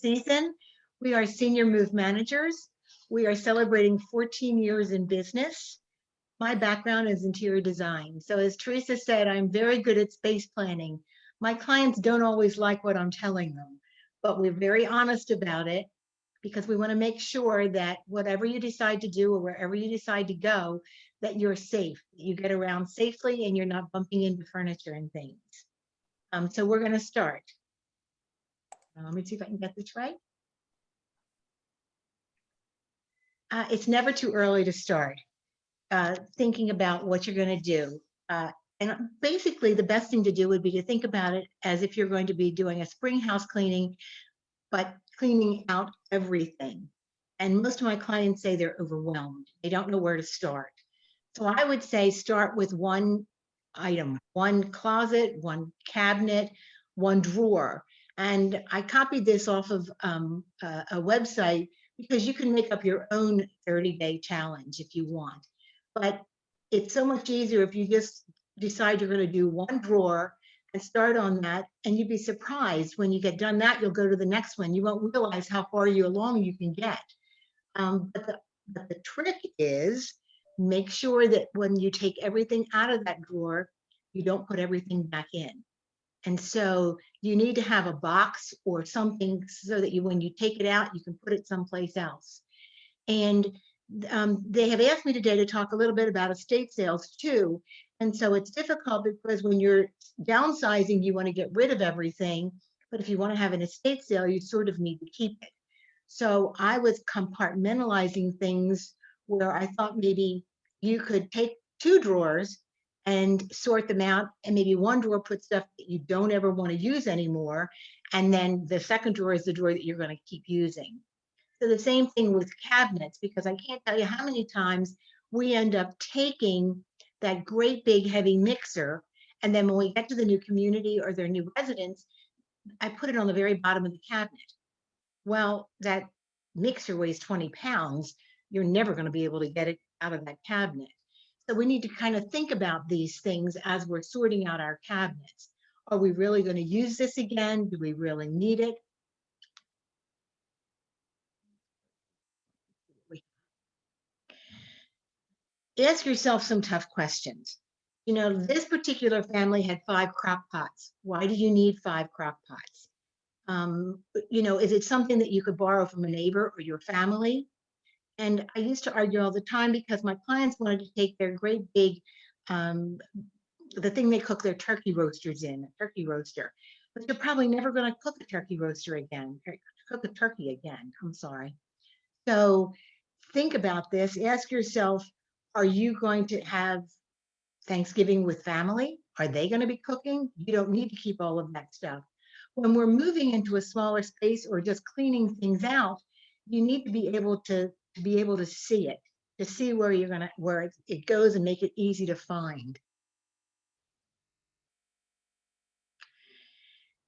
season. We are senior move managers. We are celebrating 14 years in business. My background is interior design. So as Teresa said, I'm very good at space planning. My clients don't always like what I'm telling them, but we're very honest about it because we want to make sure that whatever you decide to do or wherever you decide to go, that you're safe, that you get around safely and you're not bumping into furniture and things. So we're going to start. Let me see if I can get this right. It's never too early to start thinking about what you're going to do. And basically, the best thing to do would be to think about it as if you're going to be doing a spring house cleaning, but cleaning out everything. And most of my clients say they're overwhelmed. They don't know where to start. So I would say start with one item, one closet, one cabinet, one drawer. And I copied this off of a website because you can make up your own 30-day challenge if you want. But it's so much easier if you just decide you're going to do one drawer and start on that. And you'd be surprised when you get done that, you'll go to the next one. You won't realize how far along you can get. But the trick is make sure that when you take everything out of that drawer, you don't put everything back in. And so you need to have a box or something so that when you take it out, you can put it someplace else. And they have asked me today to talk a little bit about estate sales too. And so it's difficult because when you're downsizing, you want to get rid of everything. But if you want to have an estate sale, you sort of need to keep it. So I was compartmentalizing things where I thought maybe you could take 2 drawers and sort them out, and maybe one drawer put stuff that you don't ever want to use anymore, and then the second drawer is the drawer that you're going to keep using. So the same thing with cabinets, because I can't tell you how many times we end up taking that great big heavy mixer, and then when we get to the new community or their new residence, I put it on the very bottom of the cabinet. Well, that mixer weighs 20 pounds. You're never going to be able to get it out of that cabinet. So we need to kind of think about these things as we're sorting out our cabinets. Are we really going to use this again? Do we really need it? Ask yourself some tough questions. You know, this particular family had 5 crock pots. Why do you need 5 crock pots? You know, is it something that you could borrow from a neighbor or your family? And I used to argue all the time because my clients wanted to take their great big, the thing they cook their turkey roasters in, a turkey roaster. But you're probably never going to cook a turkey roaster again, or cook a turkey again. I'm sorry. So think about this. Ask yourself, are you going to have Thanksgiving with family? Are they going to be cooking? You don't need to keep all of that stuff. When we're moving into a smaller space or just cleaning things out, you need to be able to see it, to see where you're gonna where it goes and make it easy to find.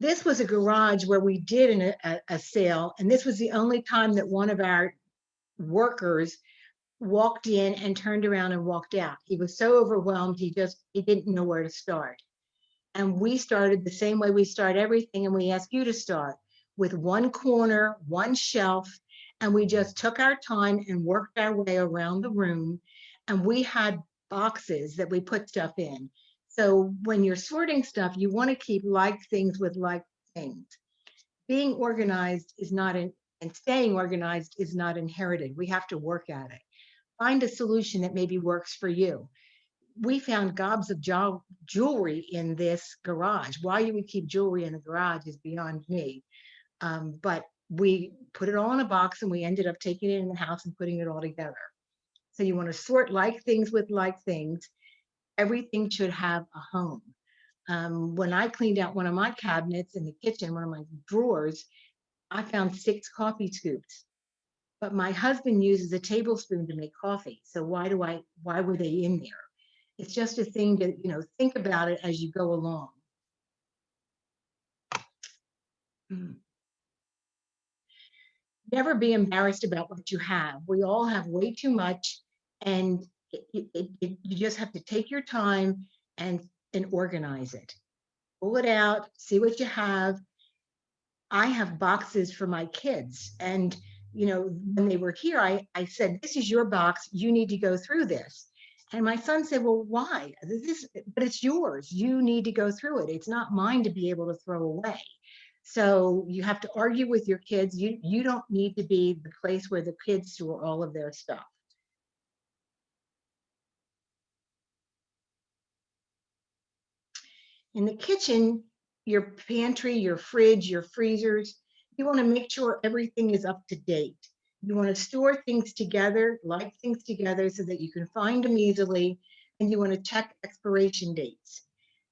This was a garage where we did a sale, and this was the only time that one of our workers walked in and turned around and walked out. He was so overwhelmed, he didn't know where to start. And we started the same way we start everything, and we ask you to start with one corner, one shelf, and we just took our time and worked our way around the room, and we had boxes that we put stuff in. So when you're sorting stuff, you want to keep like things with like things. Being organized is not and staying organized is not inherited. We have to work at it. Find a solution that maybe works for you. We found gobs of jewelry in this garage. Why you would keep jewelry in a garage is beyond me. But we put it all in a box and we ended up taking it in the house and putting it all together. So you want to sort like things with like things. Everything should have a home. When I cleaned out one of my cabinets in the kitchen, one of my drawers, I found 6 coffee scoops. But my husband uses a tablespoon to make coffee. So why were they in there? It's just a thing to, you know, think about it as you go along. Never be embarrassed about what you have. We all have way too much, and you just have to take your time and organize it. Pull it out, see what you have. I have boxes for my kids. And, when they were here, I said, this is your box. You need to go through this. And my son said, well, why? But it's yours. You need to go through it. It's not mine to be able to throw away. So you have to argue with your kids. You don't need to be the place where the kids store all of their stuff. In the kitchen, your pantry, your fridge, your freezers, you want to make sure everything is up to date. You want to store things together, like things together so that you can find them easily, and you want to check expiration dates.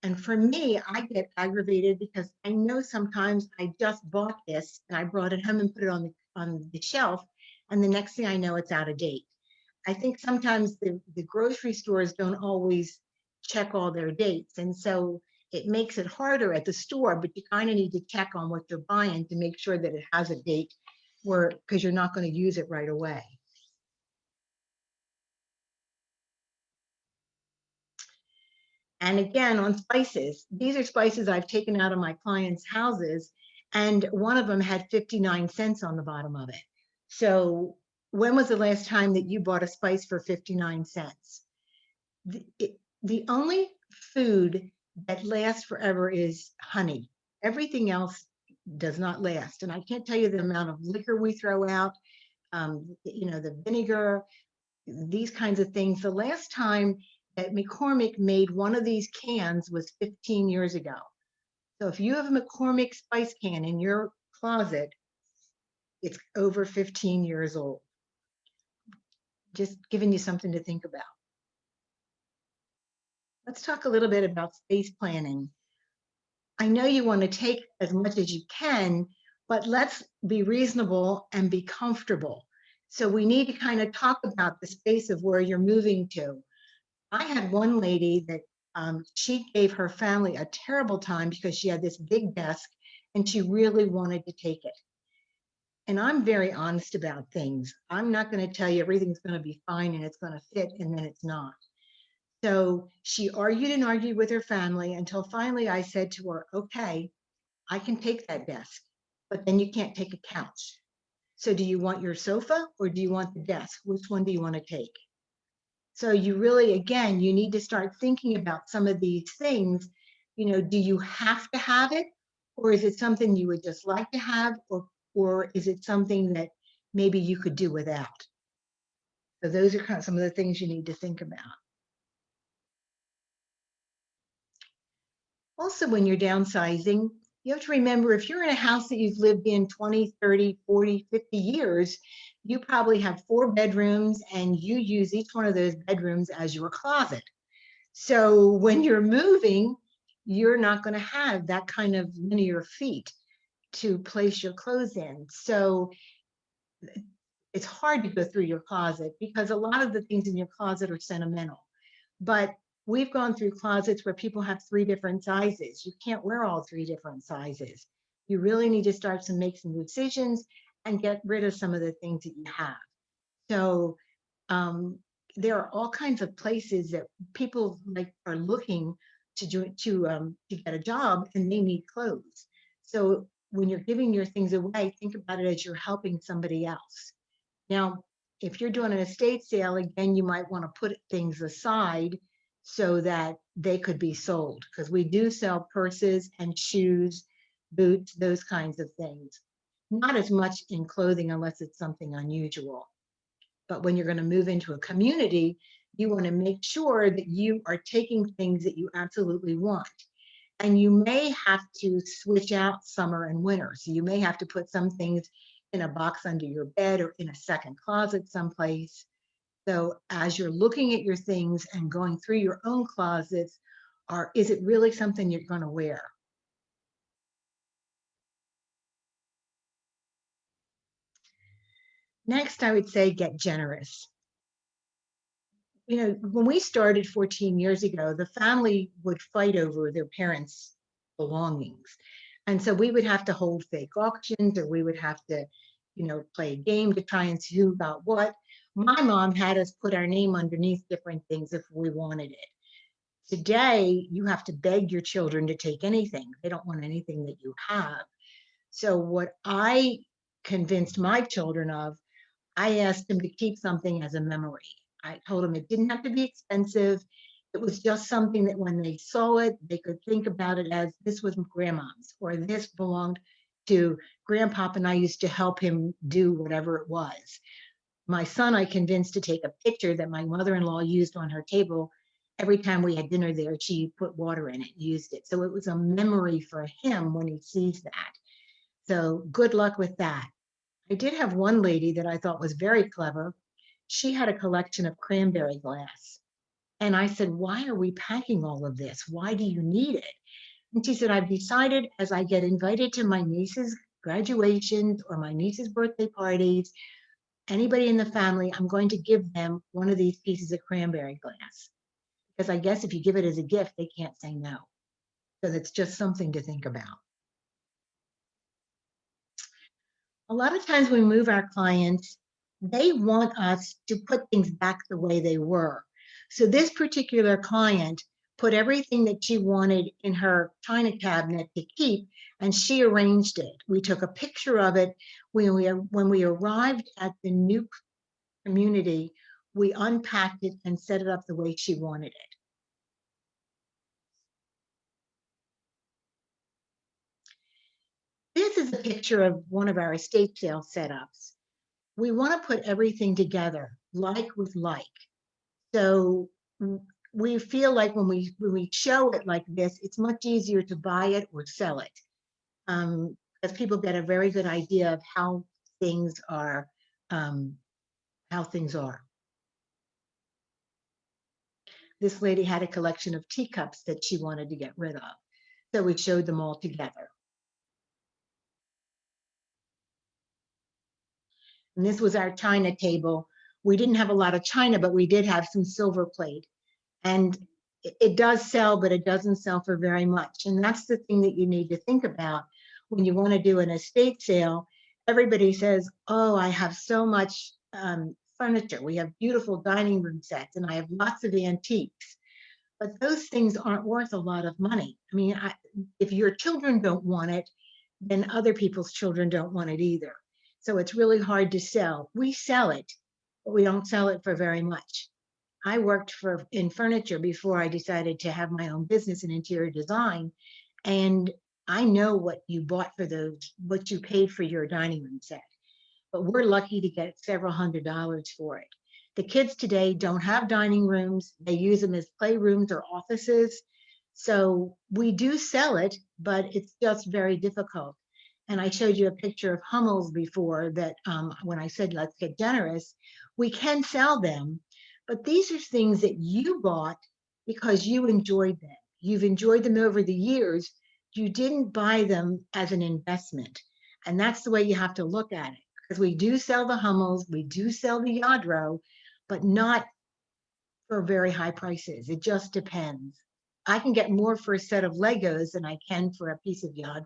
And for me, I get aggravated because I know sometimes I just bought this and I brought it home and put it on the shelf, and the next thing I know, it's out of date. I think sometimes the grocery stores don't always check all their dates. And so it makes it harder at the store, but you kind of need to check on what you're buying to make sure that it has a date where, because you're not going to use it right away. And again, on spices, these are spices I've taken out of my clients' houses, and one of them had 59 cents on the bottom of it. So when was the last time that you bought a spice for 59 cents? The only food that lasts forever is honey. Everything else does not last. And I can't tell you the amount of liquor we throw out, the vinegar, these kinds of things. The last time that McCormick made one of these cans was 15 years ago. So if you have a McCormick spice can in your closet, it's over 15 years old. Just giving you something to think about. Let's talk a little bit about space planning. I know you want to take as much as you can, but let's be reasonable and be comfortable. So we need to kind of talk about the space of where you're moving to. I had one lady that she gave her family a terrible time because she had this big desk and she really wanted to take it. And I'm very honest about things. I'm not going to tell you everything's going to be fine and it's going to fit and then it's not. So she argued and argued with her family until finally I said to her, okay, I can take that desk, but then you can't take a couch. So do you want your sofa or do you want the desk? Which one do you want to take? So you really, again, you need to start thinking about some of these things. Do you have to have it, or is it something you would just like to have, or is it something that maybe you could do without? So those are kind of some of the things you need to think about. Also, when you're downsizing, you have to remember if you're in a house that you've lived in 20, 30, 40, 50 years, you probably have 4 bedrooms and you use each one of those bedrooms as your closet. So when you're moving, you're not going to have that kind of linear feet to place your clothes in. So it's hard to go through your closet because a lot of the things in your closet are sentimental. But we've gone through closets where people have 3 different sizes. You can't wear all 3 different sizes. You really need to start to make some decisions and get rid of some of the things that you have. So there are all kinds of places that people like are looking to get a job and they need clothes. So when you're giving your things away, think about it as you're helping somebody else. Now, if you're doing an estate sale, again, you might want to put things aside so that they could be sold because we do sell purses and shoes, boots, those kinds of things. Not as much in clothing unless it's something unusual. But when you're going to move into a community, you want to make sure that you are taking things that you absolutely want. And you may have to switch out summer and winter. So you may have to put some things in a box under your bed or in a second closet someplace. So as you're looking at your things and going through your own closets, is it really something you're going to wear? Next, I would say get generous. When we started 14 years ago, the family would fight over their parents' belongings. And so we would have to hold fake auctions or we would have to, play a game to try and see who got what. My mom had us put our name underneath different things if we wanted it. Today, you have to beg your children to take anything. They don't want anything that you have. So what I convinced my children of, I asked them to keep something as a memory. I told them it didn't have to be expensive. It was just something that when they saw it, they could think about it as this was grandma's, or this belonged to grandpop, and I used to help him do whatever it was. My son, I convinced to take a picture that my mother-in-law used on her table. Every time we had dinner there, she put water in it, used it. So it was a memory for him when he sees that. So good luck with that. I did have one lady that I thought was very clever. She had a collection of cranberry glass. And I said, why are we packing all of this? Why do you need it? And she said, I've decided as I get invited to my niece's graduations or my niece's birthday parties, anybody in the family, I'm going to give them one of these pieces of cranberry glass. Because I guess if you give it as a gift, they can't say no. So that's just something to think about. A lot of times when we move our clients, they want us to put things back the way they were. So this particular client put everything that she wanted in her china cabinet to keep, and she arranged it. We took a picture of it. When we arrived at the new community, we unpacked it and set it up the way she wanted it. This is a picture of one of our estate sale setups. We want to put everything together, like with like. So we feel like when we show it like this, it's much easier to buy it or sell it, because people get a very good idea of things are, um, how things are. This lady had a collection of teacups that she wanted to get rid of, so we showed them all together. And this was our china table. We didn't have a lot of china, but we did have some silver plate. And it does sell, but it doesn't sell for very much. And that's the thing that you need to think about when you want to do an estate sale. Everybody says, oh, I have so much furniture. We have beautiful dining room sets, and I have lots of antiques. But those things aren't worth a lot of money. I mean, if your children don't want it, then other people's children don't want it either. So it's really hard to sell. We sell it, but we don't sell it for very much. I worked in furniture before I decided to have my own business in interior design. And I know what you bought for those, what you paid for your dining room set. But we're lucky to get several $100s for it. The kids today don't have dining rooms. They use them as playrooms or offices. So we do sell it, but it's just very difficult. And I showed you a picture of Hummels before that, when I said, let's get generous, we can sell them, but these are things that you bought because you enjoyed them. You've enjoyed them over the years. You didn't buy them as an investment. And that's the way you have to look at it, because we do sell the Hummels, we do sell the Yadro, but not for very high prices. It just depends. I can get more for a set of Legos than I can for a piece of Yadro.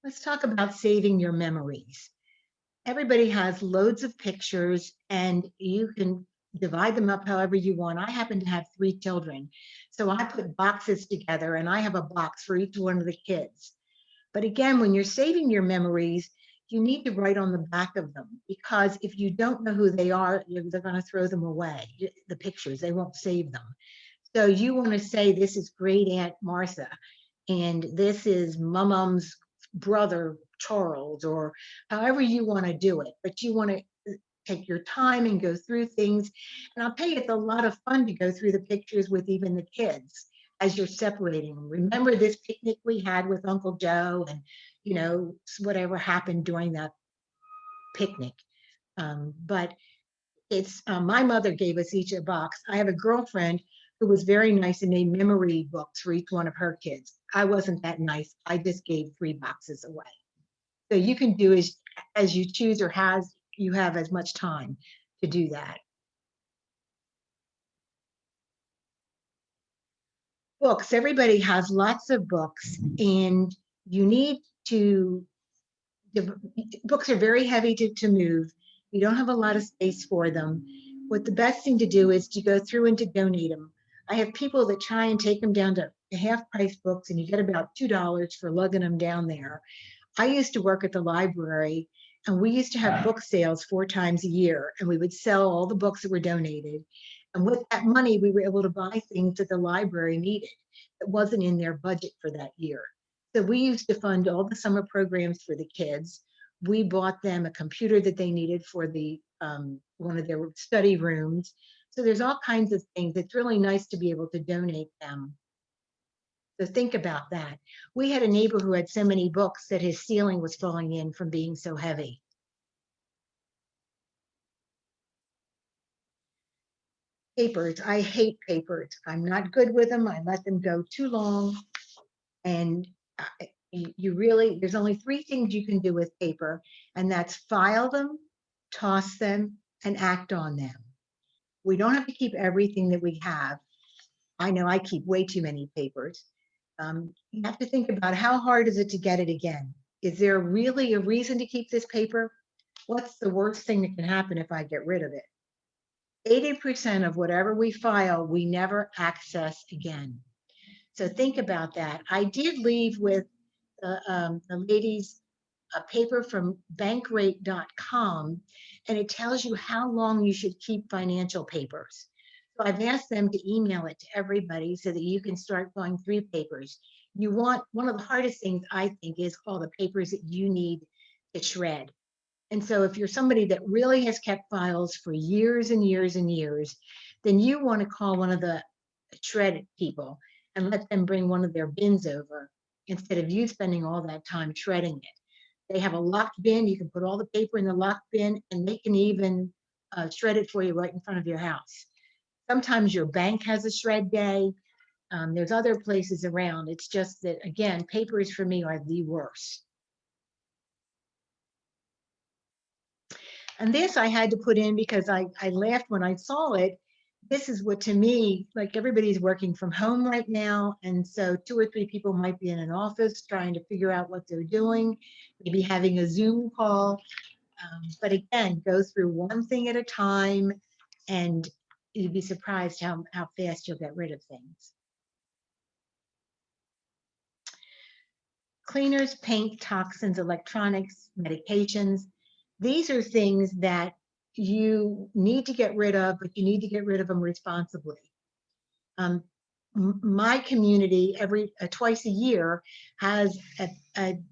Let's talk about saving your memories. Everybody has loads of pictures, and you can divide them up however you want. I happen to have 3 children, so I put boxes together, and I have a box for each one of the kids. But again, when you're saving your memories, you need to write on the back of them, because if you don't know who they are, they're going to throw them away, the pictures, they won't save them. So you want to say, this is great Aunt Martha, and this is Mum's brother Charles, or however you want to do it. But you want to take your time and go through things. And I'll tell you, it's a lot of fun to go through the pictures with even the kids as you're separating them. Remember this picnic we had with Uncle Joe, and whatever happened during that picnic. But it's my mother gave us each a box. I have a girlfriend who was very nice and made memory books for each one of her kids. I wasn't that nice. I just gave 3 boxes away. So you can do as you choose, or you have as much time to do that. Books, everybody has lots of books, and you need to, the books are very heavy to move. You don't have a lot of space for them. What the best thing to do is to go through and to donate them. I have people that try and take them down to half-price books, and you get about $2 for lugging them down there. I used to work at the library, and we used to have book sales 4 times a year, and we would sell all the books that were donated. And with that money, we were able to buy things that the library needed that wasn't in their budget for that year. So we used to fund all the summer programs for the kids. We bought them a computer that they needed for the one of their study rooms. So there's all kinds of things. It's really nice to be able to donate them. So think about that. We had a neighbor who had so many books that his ceiling was falling in from being so heavy. Papers. I hate papers. I'm not good with them. I let them go too long. And you really, there's only 3 things you can do with paper, and that's file them, toss them, and act on them. We don't have to keep everything that we have. I know I keep way too many papers. You have to think about how hard is it to get it again? Is there really a reason to keep this paper? What's the worst thing that can happen if I get rid of it? 80% of whatever we file, we never access again. So think about that. I did leave with the ladies a paper from bankrate.com, and it tells you how long you should keep financial papers. So I've asked them to email it to everybody so that you can start going through papers. You want, one of the hardest things I think is all the papers that you need to shred. And so if you're somebody that really has kept files for years and years and years, then you want to call one of the shred people and let them bring one of their bins over instead of you spending all that time shredding it. They have a locked bin. You can put all the paper in the locked bin, and they can even shred it for you right in front of your house. Sometimes your bank has a shred day. There's other places around. It's just that, again, papers for me are the worst. And this I had to put in because I laughed when I saw it. This is what, to me, like, everybody's working from home right now. And so 2 or 3 people might be in an office trying to figure out what they're doing, maybe having a Zoom call. But again, go through one thing at a time, and you'd be surprised how fast you'll get rid of things. Cleaners, paint, toxins, electronics, medications. These are things that you need to get rid of, but you need to get rid of them responsibly. My community twice a year has an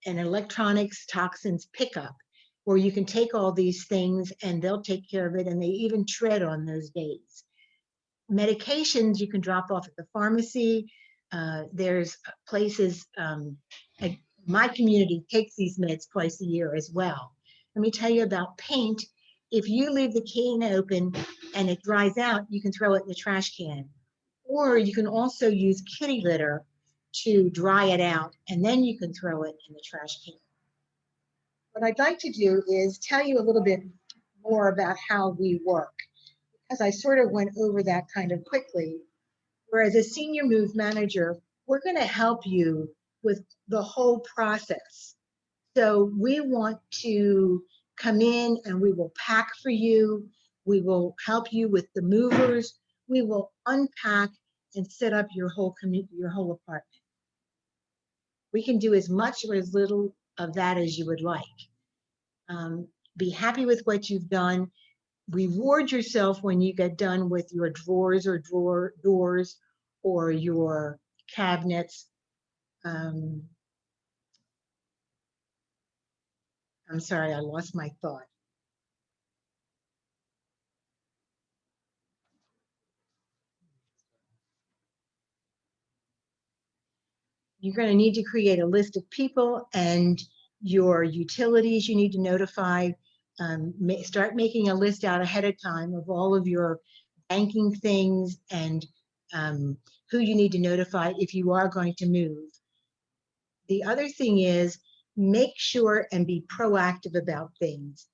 electronics toxins pickup where you can take all these things and they'll take care of it, and they even shred on those days. Medications you can drop off at the pharmacy. There's places, my community takes these meds twice a year as well. Let me tell you about paint. If you leave the can open and it dries out, you can throw it in the trash can. Or you can also use kitty litter to dry it out, and then you can throw it in the trash can. What I'd like to do is tell you a little bit more about how we work, because I sort of went over that kind of quickly. Whereas a senior move manager, we're going to help you with the whole process. So we want to come in and we will pack for you. We will help you with the movers. We will unpack and set up your whole apartment. We can do as much or as little of that as you would like. Be happy with what you've done. Reward yourself when you get done with your drawers or doors or your cabinets. I'm sorry, I lost my thought. You're going to need to create a list of people and your utilities you need to notify. Start making a list out ahead of time of all of your banking things and who you need to notify if you are going to move. The other thing is, make sure and be proactive about things.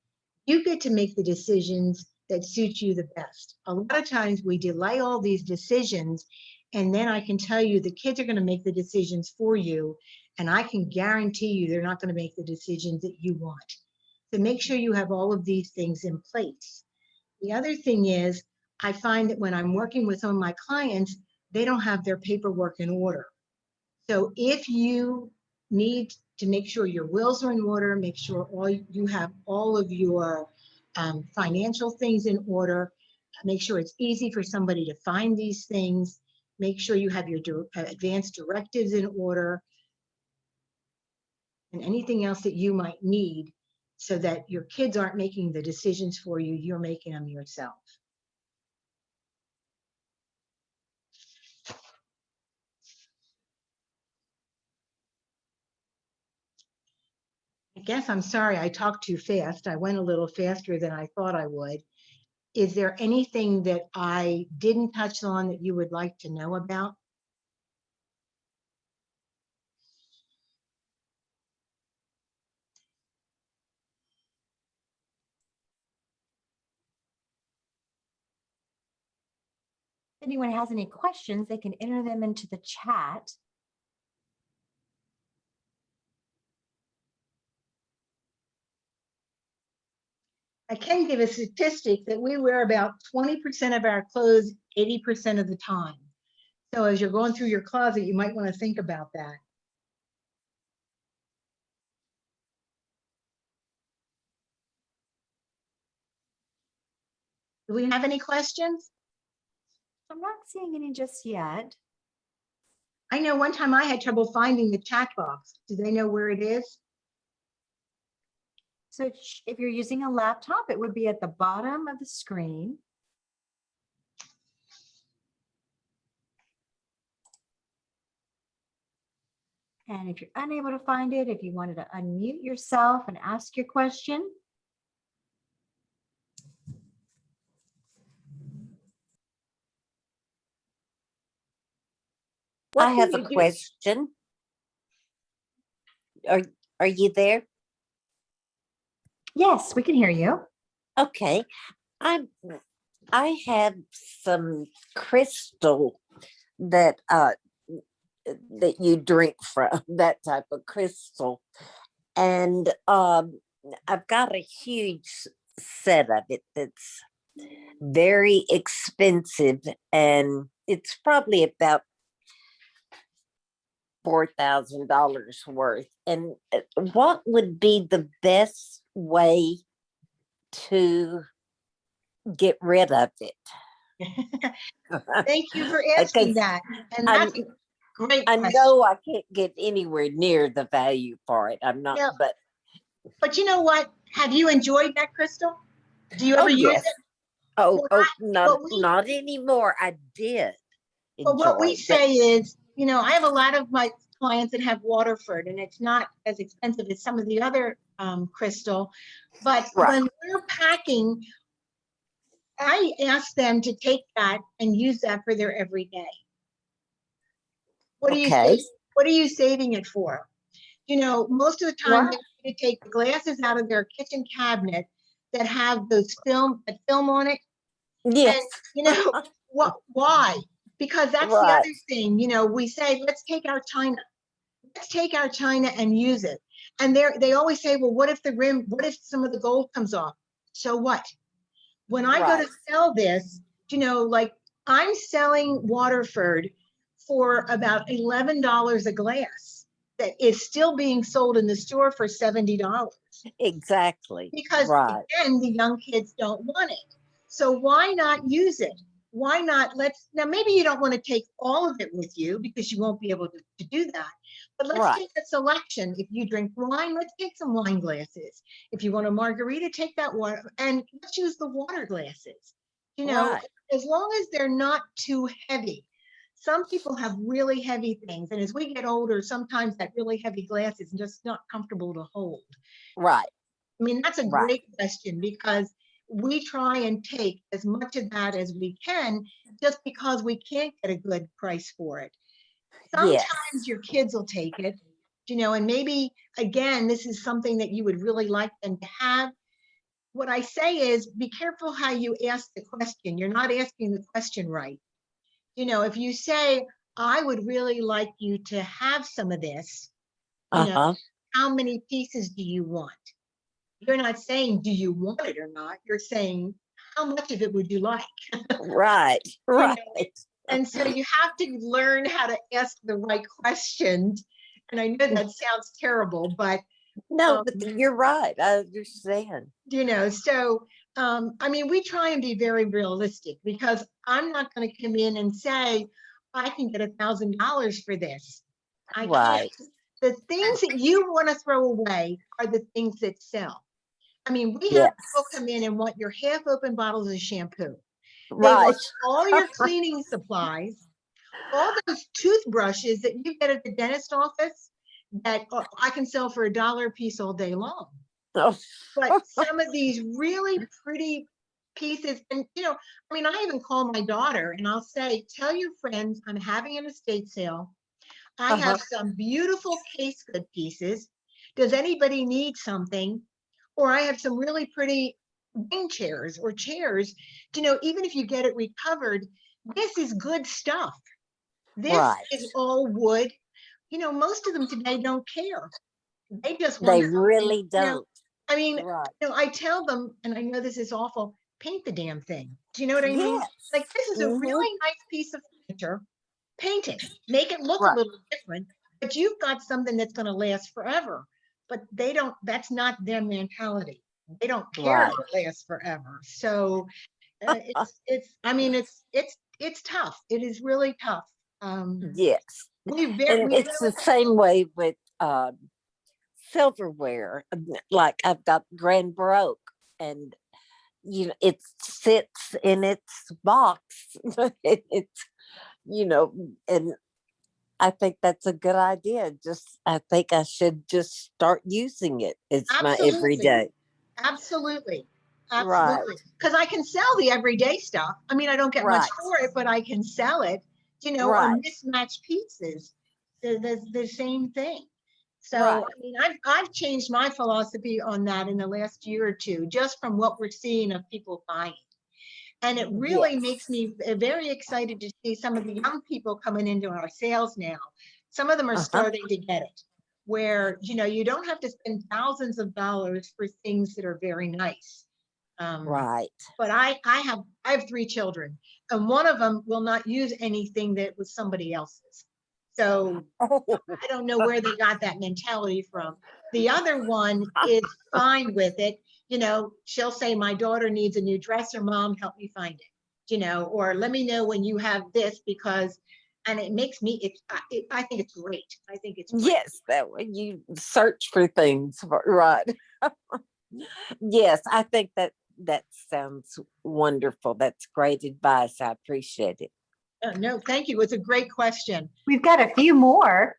You get to make the decisions that suit you the best. A lot of times we delay all these decisions, and then I can tell you the kids are going to make the decisions for you, and I can guarantee you they're not going to make the decisions that you want. So make sure you have all of these things in place. The other thing is, I find that when I'm working with some of my clients, they don't have their paperwork in order. So if you need to make sure your wills are in order, make sure you have all of your financial things in order, make sure it's easy for somebody to find these things, make sure you have your advanced directives in order, and anything else that you might need so that your kids aren't making the decisions for you, you're making them yourself. I guess I'm sorry I talked too fast. I went a little faster than I thought I would. Is there anything that I didn't touch on that you would like to know about? If anyone has any questions, they can enter them into the chat. I can give a statistic that we wear about 20% of our clothes 80% of the time. So as you're going through your closet, you might want to think about that. Do we have any questions? I'm not seeing any just yet. I know one time I had trouble finding the chat box. Do they know where it is? So if you're using a laptop, it would be at the bottom of the screen. And if you're unable to find it, if you wanted to unmute yourself and ask your question. I have a question. Are you there? Yes, we can hear you. Okay. I have some crystal that that you drink from, that type of crystal. And I've got a huge set of it that's very expensive, and it's probably about $4,000 worth. And what would be the best way to get rid of it? Thank you for asking that. And that's a great I question. know I can't get anywhere near the value for it. I'm not, Yeah. but you know what? Have you enjoyed that crystal? Do you ever use yes. it? Not anymore. I did But what we enjoy say is, I have a lot of my clients that have Waterford, and it's not as expensive as some of the other crystal. But Right. when we're packing, I ask them to take that and use that for their everyday. What are you saving it for? Most of the time they're going to take the glasses out of their kitchen cabinet that have those film on it. Yes. And why? Because that's the other thing. We say, let's take our china. Let's take our china and use it. And they always say, well, what if some of the gold comes off? So what? When I go to sell this, like I'm selling Waterford for about $11 a glass that is still being sold in the store for $70. Exactly. Because again, the young kids don't want it. So why not use it? Why not? Now maybe you don't want to take all of it with you because you won't be able to do that. But let's take a selection. If you drink wine, let's take some wine glasses. If you want a margarita, take that one. And let's use the water glasses. As long as they're not too heavy. Some people have really heavy things. And as we get older, sometimes that really heavy glass is just not comfortable to hold. Right. I mean, that's a great question, because we try and take as much of that as we can just because we can't get a good price for it. Sometimes your kids will take it, and maybe, again, this is something that you would really like them to have. What I say is, be careful how you ask the question. You're not asking the question right. If you say, I would really like you to have some of this, how many pieces do you want? You're not saying, do you want it or not? You're saying, how much of it would you like? Right. And so you have to learn how to ask the right questions. And I know that sounds terrible, but No, um, but you're right. I understand. so I mean, we try and be very realistic because I'm not going to come in and say I can get $1,000 for this. I can't. Right. The things that you want to throw away are the things that sell. I mean, we have people Yes. come in and want your half open bottles of shampoo. They Right. want all your cleaning supplies, all those toothbrushes that you get at the dentist office that I can sell for $1 a piece all day long. Oh, But some of these really pretty pieces, and I mean, I even call my daughter and I'll say, tell your friends I'm having an estate sale. I uh-huh. have some beautiful case good pieces. Does anybody need something? Or I have some really pretty wing chairs or chairs. Even if you get it recovered, this is good stuff. This Right. is all wood. Most of them today don't care. They just want They something, really don't. I mean, Right. I tell them, and I know this is awful, paint the damn thing. Do you know what I mean? Yes. Like, this is a Hmm. really nice piece of furniture. Paint it, make it look a Right. little different, but you've got something that's going to last forever. But they don't, that's not their mentality. They don't care Right. if it lasts forever. So I mean, it's tough. It is really tough. Yes. And We it's the really, same way with silverware. Like I've got Grand Baroque, and it sits in its box. It's and I think that's a good idea. I think I should just start using it. It's my absolutely. everyday. Absolutely. Right. Absolutely. Because I can sell the everyday stuff. I mean, I don't get much Right. for it, but I can sell it, or Right. mismatched pieces. The same thing. So, Right. I mean, I've changed my philosophy on that in the last year or two, just from what we're seeing of people buying. And it really makes Yes. me very excited to see some of the young people coming into our sales now. Some of them are Uh-huh. starting to get it, where you don't have to spend thousands of dollars for things that are very nice. Um, Right. but I have 3 children, and one of them will not use anything that was somebody else's. So Oh, I don't know where they got that mentality from. The other one is fine with it. She'll say, my daughter needs a new dresser, mom, help me find it, or let me know when you have this because, and it makes me, I think it's great. I think it's great. yes, that way you search for things, right? Yes, I think that sounds wonderful. That's great advice. I appreciate it. Oh, no, thank you. It's a great question. We've got a few more.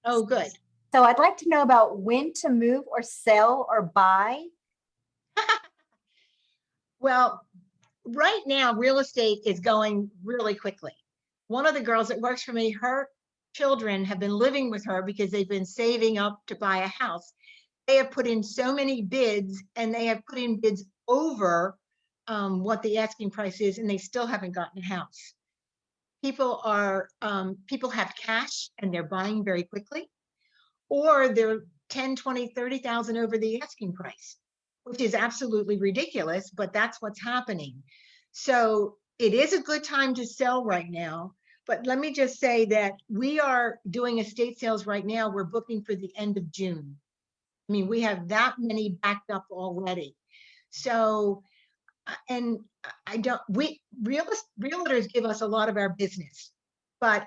Oh, good. So I'd like to know about when to move or sell or buy. Well, right now, real estate is going really quickly. One of the girls that works for me, her children have been living with her because they've been saving up to buy a house. They have put in so many bids and they have put in bids over what the asking price is, and they still haven't gotten a house. People have cash and they're buying very quickly, or they're 10, 20, 30,000 over the asking price, which is absolutely ridiculous, but that's what's happening. So it is a good time to sell right now. But let me just say that we are doing estate sales right now. We're booking for the end of June. I mean, we have that many backed up already. So, and I don't, realtors give us a lot of our business, but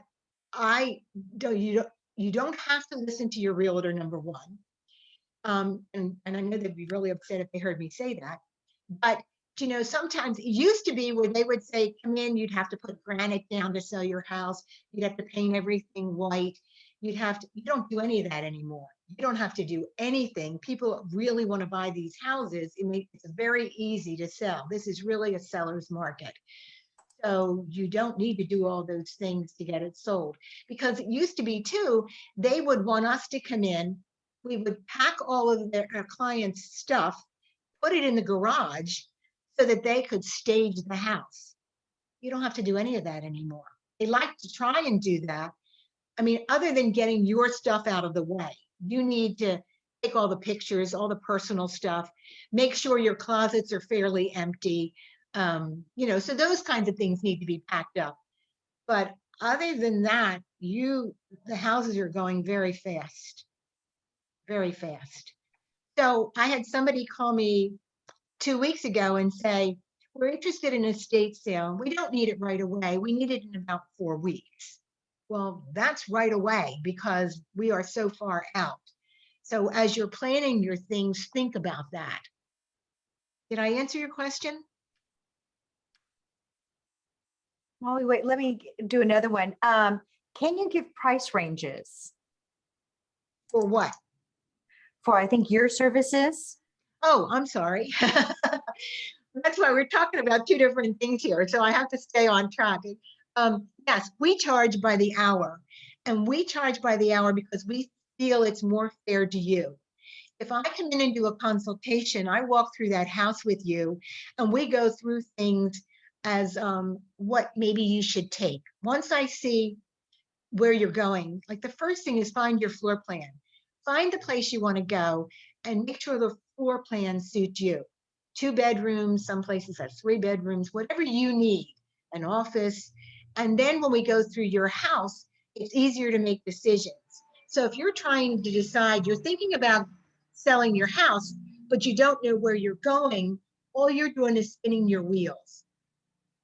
I don't, you don't have to listen to your realtor, number one. And I know they'd be really upset if they heard me say that, but sometimes it used to be where they would say, come in, you'd have to put granite down to sell your house. You'd have to paint everything white. You don't do any of that anymore. You don't have to do anything. People really want to buy these houses. It's very easy to sell. This is really a seller's market. So you don't need to do all those things to get it sold, because it used to be too, they would want us to come in. We would pack all of our clients' stuff, put it in the garage so that they could stage the house. You don't have to do any of that anymore. They like to try and do that. I mean, other than getting your stuff out of the way, you need to take all the pictures, all the personal stuff, make sure your closets are fairly empty. So those kinds of things need to be packed up. But other than that, the houses are going very fast, very fast. So I had somebody call me 2 weeks ago and say, we're interested in a estate sale. We don't need it right away. We need it in about 4 weeks. Well, that's right away because we are so far out. So as you're planning your things, think about that. Did I answer your question? Molly, wait, let me do another one. Can you give price ranges For what? for, I think, your services? Oh, I'm sorry. That's why we're talking about two different things here. So I have to stay on track. Yes, we charge by the hour, and we charge by the hour because we feel it's more fair to you. If I come in and do a consultation, I walk through that house with you and we go through things as what maybe you should take. Once I see where you're going, like the first thing is find your floor plan. Find the place you want to go and make sure the floor plan suits you. 2 bedrooms, some places have 3 bedrooms, whatever you need, an office. And then when we go through your house, it's easier to make decisions. So if you're trying to decide, you're thinking about selling your house, but you don't know where you're going, all you're doing is spinning your wheels.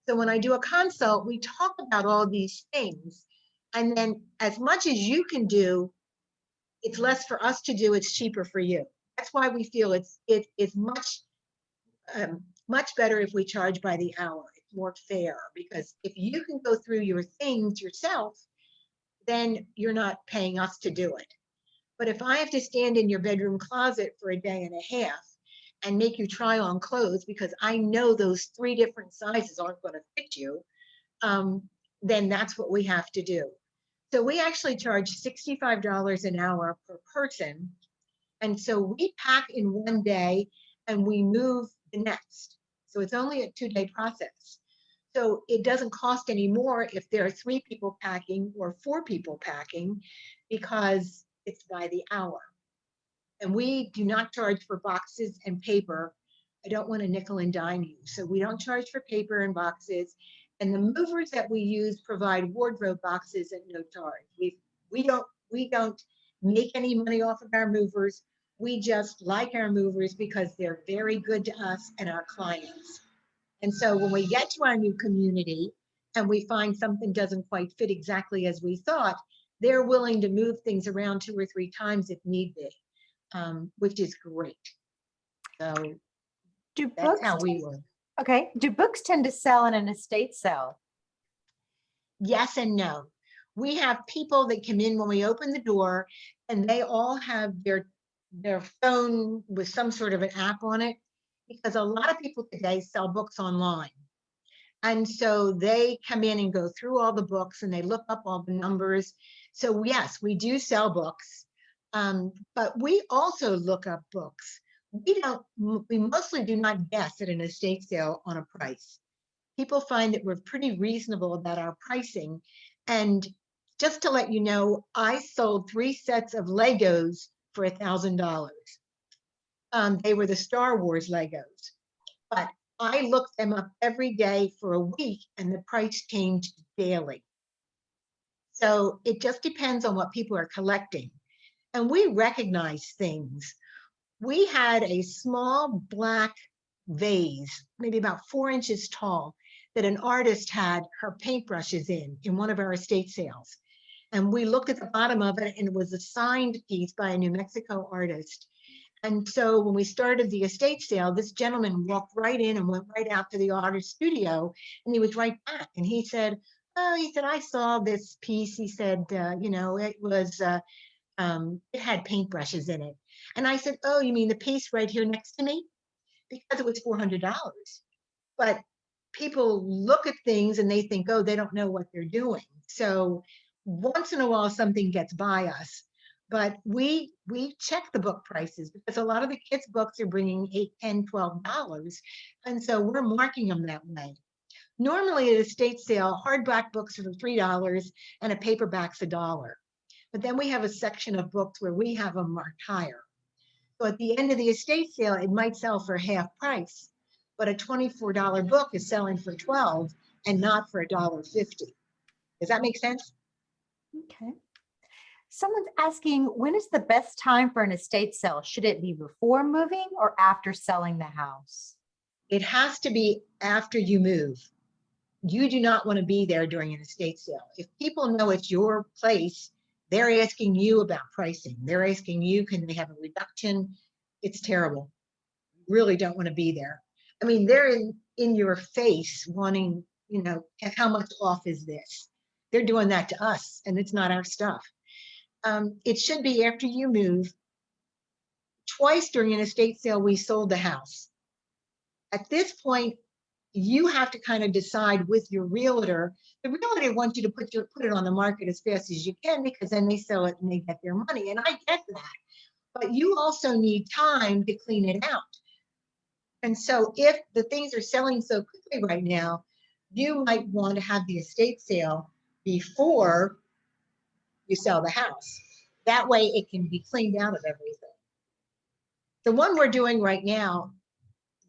So when I do a consult, we talk about all these things. And then as much as you can do, it's less for us to do, it's cheaper for you. That's why we feel it's much better if we charge by the hour. It's more fair because if you can go through your things yourself, then you're not paying us to do it. But if I have to stand in your bedroom closet for a day and a half and make you try on clothes because I know those 3 different sizes aren't going to fit you, then that's what we have to do. So we actually charge $65 an hour per person. And so we pack in one day and we move the next. So it's only a 2-day process. So it doesn't cost any more if there are 3 people packing or 4 people packing because it's by the hour. And we do not charge for boxes and paper. I don't want to nickel and dime you. So we don't charge for paper and boxes. And the movers that we use provide wardrobe boxes at no charge. We don't make any money off of our movers. We just like our movers because they're very good to us and our clients. And so when we get to our new community and we find something doesn't quite fit exactly as we thought, they're willing to move things around 2 or 3 times if need be, which is great. So Do that's books how we tend, work. okay, do books tend to sell in an estate sale? Yes and no. We have people that come in when we open the door and they all have their phone with some sort of an app on it because a lot of people today sell books online. And so they come in and go through all the books and they look up all the numbers. So yes, we do sell books, but we also look up books. We mostly do not guess at an estate sale on a price. People find that we're pretty reasonable about our pricing. And just to let you know, I sold 3 sets of Legos for $1,000. They were the Star Wars Legos, but I looked them up every day for a week and the price changed daily. So it just depends on what people are collecting. And we recognize things. We had a small black vase, maybe about 4 inches tall, that an artist had her paintbrushes in one of our estate sales. And we looked at the bottom of it and it was a signed piece by a New Mexico artist. And so when we started the estate sale, this gentleman walked right in and went right out to the artist studio and he was right back. And he said, oh, he said, I saw this piece. He said, it was, it had paintbrushes in it. And I said, oh, you mean the piece right here next to me? Because it was $400. But people look at things and they think, oh, they don't know what they're doing. So once in a while, something gets by us. But we check the book prices because a lot of the kids' books are bringing $8, $10, $12. And so we're marking them that way. Normally at a estate sale, hardback books are $3 and a paperback's $1. But then we have a section of books where we have them marked higher. So at the end of the estate sale, it might sell for half price, but a $24 book is selling for $12 and not for $1.50. Does that make sense? Okay. Someone's asking, when is the best time for an estate sale? Should it be before moving or after selling the house? It has to be after you move. You do not want to be there during an estate sale. If people know it's your place, they're asking you about pricing. They're asking you, can they have a reduction? It's terrible. Really don't want to be there. I mean, they're in your face wanting, how much off is this? They're doing that to us, and it's not our stuff. It should be after you move. Twice during an estate sale, we sold the house. At this point, you have to kind of decide with your realtor. The realtor wants you to put it on the market as fast as you can, because then they sell it and they get their money. And I get that. But you also need time to clean it out. And so if the things are selling so quickly right now, you might want to have the estate sale before you sell the house. That way it can be cleaned out of everything. The one we're doing right now,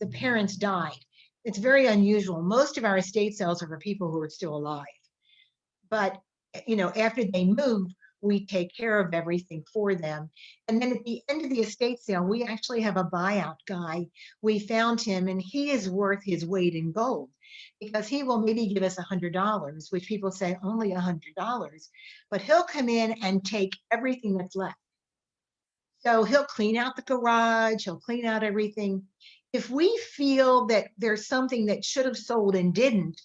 the parents died. It's very unusual. Most of our estate sales are for people who are still alive. But, after they move, we take care of everything for them. And then at the end of the estate sale, we actually have a buyout guy. We found him, and he is worth his weight in gold, because he will maybe give us $100, which people say only $100, but he'll come in and take everything that's left. So he'll clean out the garage, he'll clean out everything. If we feel that there's something that should have sold and didn't,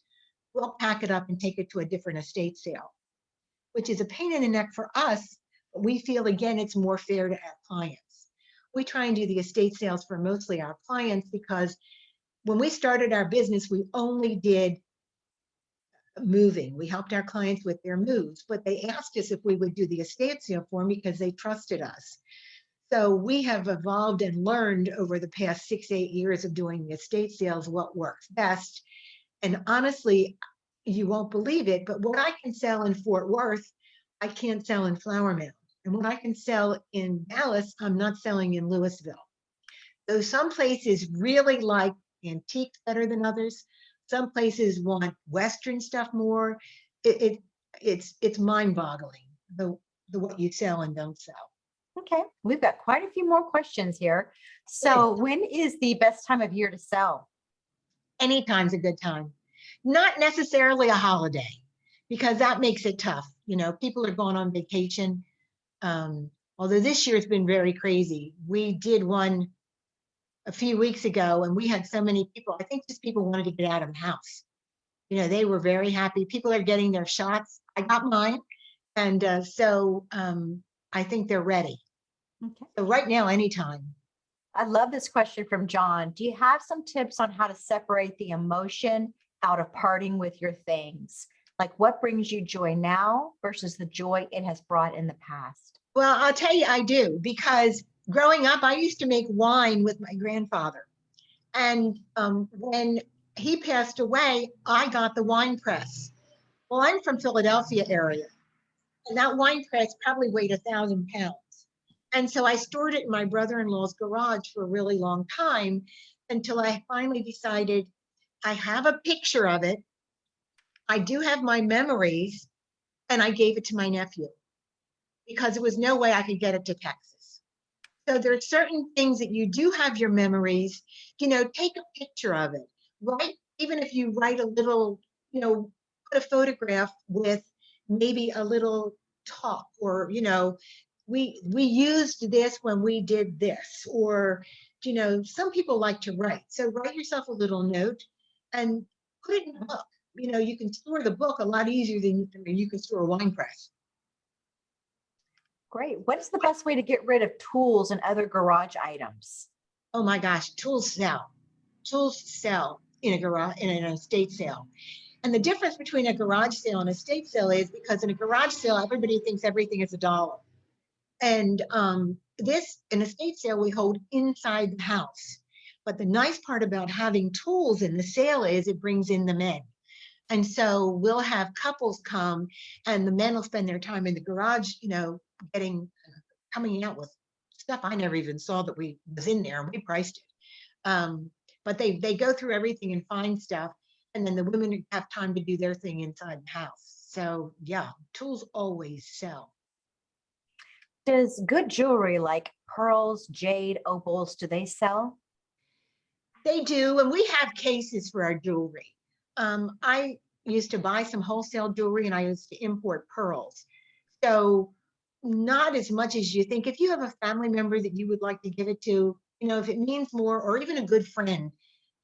we'll pack it up and take it to a different estate sale, which is a pain in the neck for us. But we feel, again, it's more fair to our clients. We try and do the estate sales for mostly our clients, because when we started our business, we only did moving. We helped our clients with their moves, but they asked us if we would do the estate sale for them because they trusted us. So we have evolved and learned over the past 6-8 years of doing the estate sales what works best. And honestly, you won't believe it, but what I can sell in Fort Worth, I can't sell in Flower Mound. And what I can sell in Dallas, I'm not selling in Louisville. So some places really like antiques better than others. Some places want Western stuff more. It's mind-boggling, the what you sell and don't sell. Okay, we've got quite a few more questions here. So when is the best time of year to sell? Anytime's a good time. Not necessarily a holiday, because that makes it tough. People are going on vacation. Although this year has been very crazy. We did one a few weeks ago, and we had so many people. I think just people wanted to get out of the house. They were very happy. People are getting their shots. I got mine. And so I think they're ready. Okay. So right now, anytime. I love this question from John. Do you have some tips on how to separate the emotion out of parting with your things? Like, what brings you joy now versus the joy it has brought in the past? Well, I'll tell you, I do, because growing up, I used to make wine with my grandfather. And when he passed away, I got the wine press. Well, I'm from Philadelphia area, and that wine press probably weighed 1,000 pounds. And so I stored it in my brother-in-law's garage for a really long time, until I finally decided I have a picture of it. I do have my memories, and I gave it to my nephew, because there was no way I could get it to Texas. So there are certain things that you do have your memories, take a picture of it, right? Even if you write a little, put a photograph with maybe a little talk, or, we used this when we did this, or, some people like to write. So write yourself a little note and put it in a book. You can store the book a lot easier than you can store a wine press. Great. What is the best way to get rid of tools and other garage items? Oh my gosh, tools sell. Tools sell in a garage, in an estate sale. And the difference between a garage sale and a estate sale is, because in a garage sale, everybody thinks everything is $1. And an estate sale, we hold inside the house. But the nice part about having tools in the sale is it brings in the men. And so we'll have couples come, and the men will spend their time in the garage, coming out with stuff I never even saw that was in there, and we priced it. But they go through everything and find stuff, and then the women have time to do their thing inside the house. So yeah, tools always sell. Does good jewelry like pearls, jade, opals, do they sell? They do, and we have cases for our jewelry. I used to buy some wholesale jewelry and I used to import pearls. So not as much as you think. If you have a family member that you would like to give it to, if it means more, or even a good friend,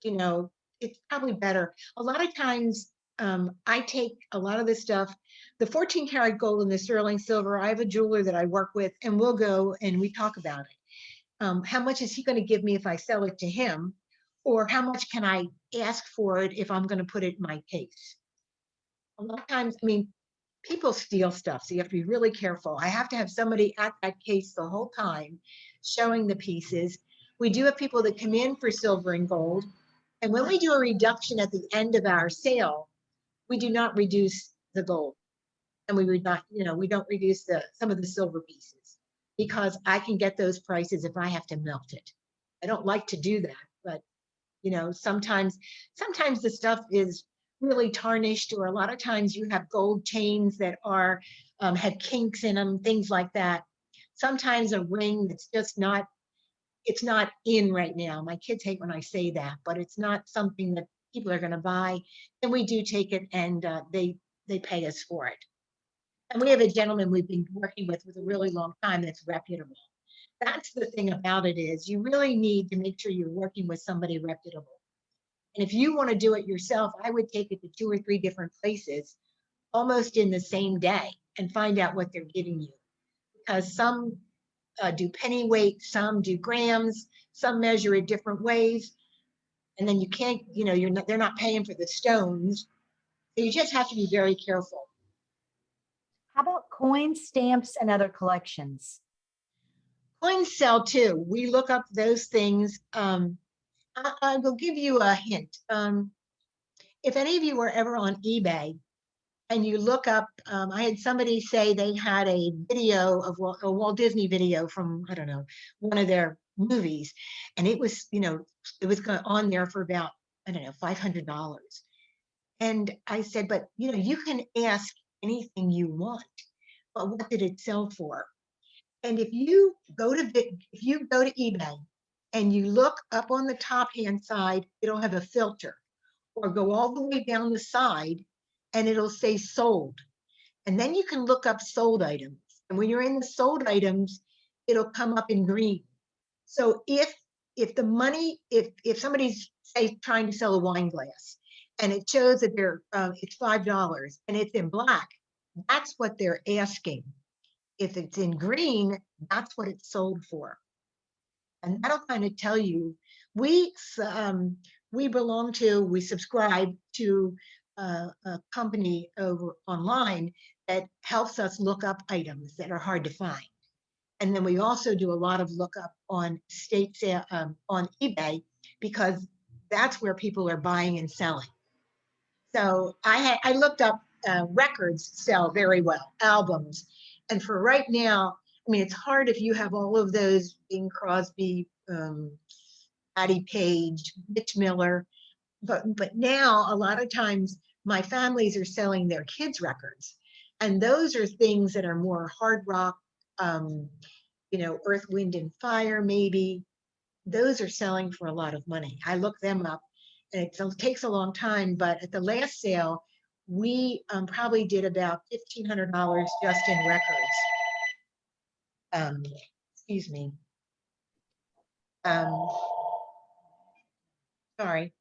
you know, it's probably better. A lot of times, I take a lot of this stuff, the 14 karat gold and the sterling silver. I have a jeweler that I work with, and we'll go and we talk about it. How much is he going to give me if I sell it to him? Or how much can I ask for it if I'm going to put it in my case? A lot of times, I mean, people steal stuff, so you have to be really careful. I have to have somebody at that case the whole time showing the pieces. We do have people that come in for silver and gold. And when we do a reduction at the end of our sale, we do not reduce the gold. And we would not, we don't reduce some of the silver pieces because I can get those prices if I have to melt it. I don't like to do that, but sometimes the stuff is really tarnished, or a lot of times you have gold chains that are had kinks in them, things like that. Sometimes a ring that's just not, it's not in right now. My kids hate when I say that, but it's not something that people are going to buy. And we do take it, and they pay us for it. And we have a gentleman we've been working with a really long time that's reputable. That's the thing about it, is you really need to make sure you're working with somebody reputable. And if you want to do it yourself, I would take it to 2 or 3 different places almost in the same day and find out what they're giving you. Because some do penny weight, some do grams, some measure it different ways. And then you can't, they're not paying for the stones. So you just have to be very careful. How about coins, stamps, and other collections? Coins sell too. We look up those things. I will give you a hint. If any of you were ever on eBay and you look up, I had somebody say they had a video of a Walt Disney video from, I don't know, one of their movies. And it was, it was on there for about, I don't know, $500. And I said, but, you can ask anything you want, but what did it sell for? And if you go to eBay and you look up on the top hand side, it'll have a filter, or go all the way down the side and it'll say sold. And then you can look up sold items. And when you're in the sold items, it'll come up in green. So if the money, if somebody's, say, trying to sell a wine glass and it shows that it's $5 and it's in black, that's what they're asking. If it's in green, that's what it's sold for. And that'll kind of tell you. We we subscribe to a company over online that helps us look up items that are hard to find. And then we also do a lot of lookup on on eBay, because that's where people are buying and selling. So I looked up records sell very well, albums. And for right now, I mean, it's hard if you have all of those, Bing Crosby, Patty Page, Mitch Miller. But now a lot of times my families are selling their kids' records. And those are things that are more hard rock, Earth, Wind, and Fire, maybe. Those are selling for a lot of money. I look them up, and it takes a long time, but at the last sale, we probably did about $1,500 just in records. Excuse me. Um, sorry.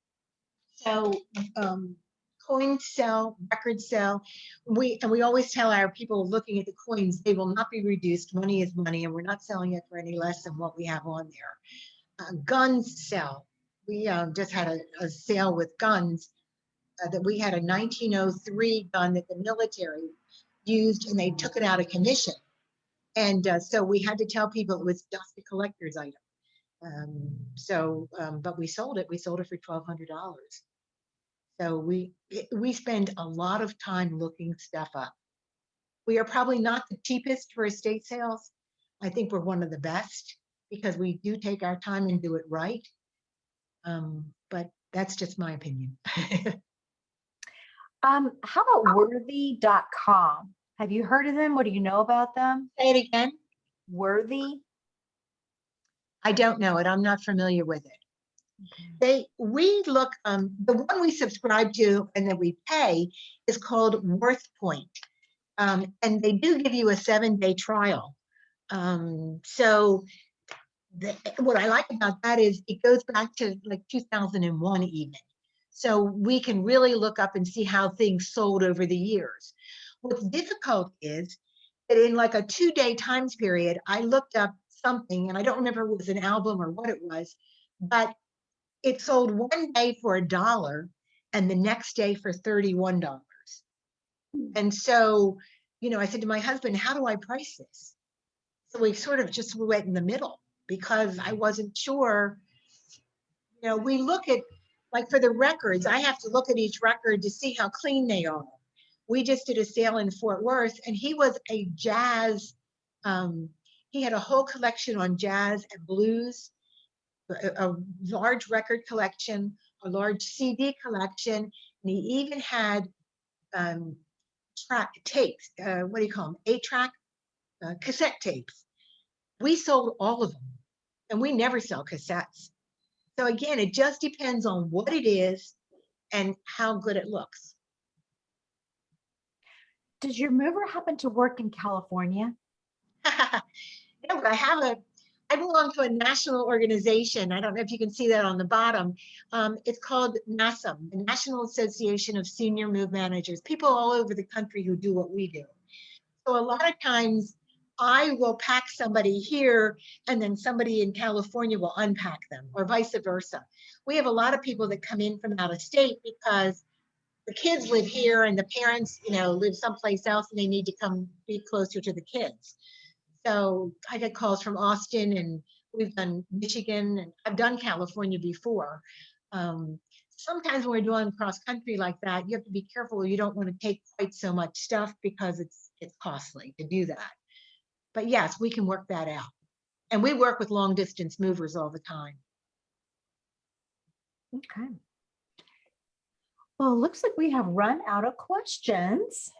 So coins sell, records sell. We always tell our people looking at the coins, they will not be reduced. Money is money, and we're not selling it for any less than what we have on there. Guns sell. We just had a sale with guns that we had a 1903 gun that the military used, and they took it out of commission. And so we had to tell people it was just a collector's item. But we sold it. We sold it for $1,200. So we spend a lot of time looking stuff up. We are probably not the cheapest for estate sales. I think we're one of the best because we do take our time and do it right. But that's just my opinion. How about worthy.com? Have you heard of them? What do you know about them? Say it again. Worthy? I don't know it. I'm not familiar with it. We look, the one we subscribe to and that we pay is called Worth Point. And they do give you a 7-day trial. So what I like about that is it goes back to like 2001 even. So we can really look up and see how things sold over the years. What's difficult is that in like a 2-day time period, I looked up something and I don't remember if it was an album or what it was, but it sold one day for $1 and the next day for $31. And so, I said to my husband, how do I price this? So we sort of just went in the middle because I wasn't sure. We look at, like for the records, I have to look at each record to see how clean they are. We just did a sale in Fort Worth and he was a jazz, he had a whole collection on jazz and blues, a large record collection, a large CD collection, and he even had track tapes, what do you call them, 8-track cassette tapes. We sold all of them and we never sell cassettes. So again, it just depends on what it is and how good it looks. Does your mover happen to work in California? But I belong to a national organization. I don't know if you can see that on the bottom. It's called NASM, the National Association of Senior Move Managers, people all over the country who do what we do. So a lot of times I will pack somebody here and then somebody in California will unpack them or vice versa. We have a lot of people that come in from out of state because the kids live here and the parents, live someplace else and they need to come be closer to the kids. So I get calls from Austin and we've done Michigan and I've done California before. Sometimes when we're doing cross country like that, you have to be careful. You don't want to take quite so much stuff because it's costly to do that. But yes, we can work that out. And we work with long distance movers all the time. Okay. Well, it looks like we have run out of questions.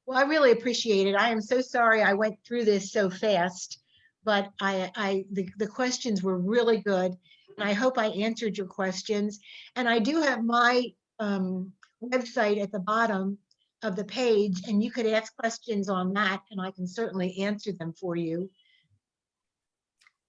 Well, I really appreciate it. I am so sorry I went through this so fast, but the questions were really good. And I hope I answered your questions. And I do have my website at the bottom of the page, and you could ask questions on that, and I can certainly answer them for you.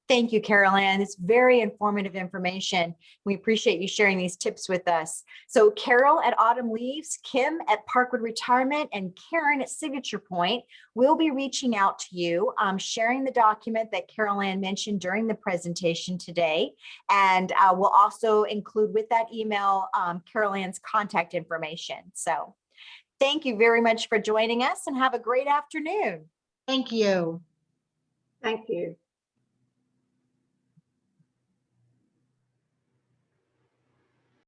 Thank you, Carol Ann. It's very informative information. We appreciate you sharing these tips with us. So Carol at Autumn Leaves, Kim at Parkwood Retirement, and Karen at Signature Point will be reaching out to you, sharing the document that Carol Ann mentioned during the presentation today. And we'll also include with that email Carol Ann's contact information. So thank you very much for joining us and have a great afternoon. Thank you. Thank you.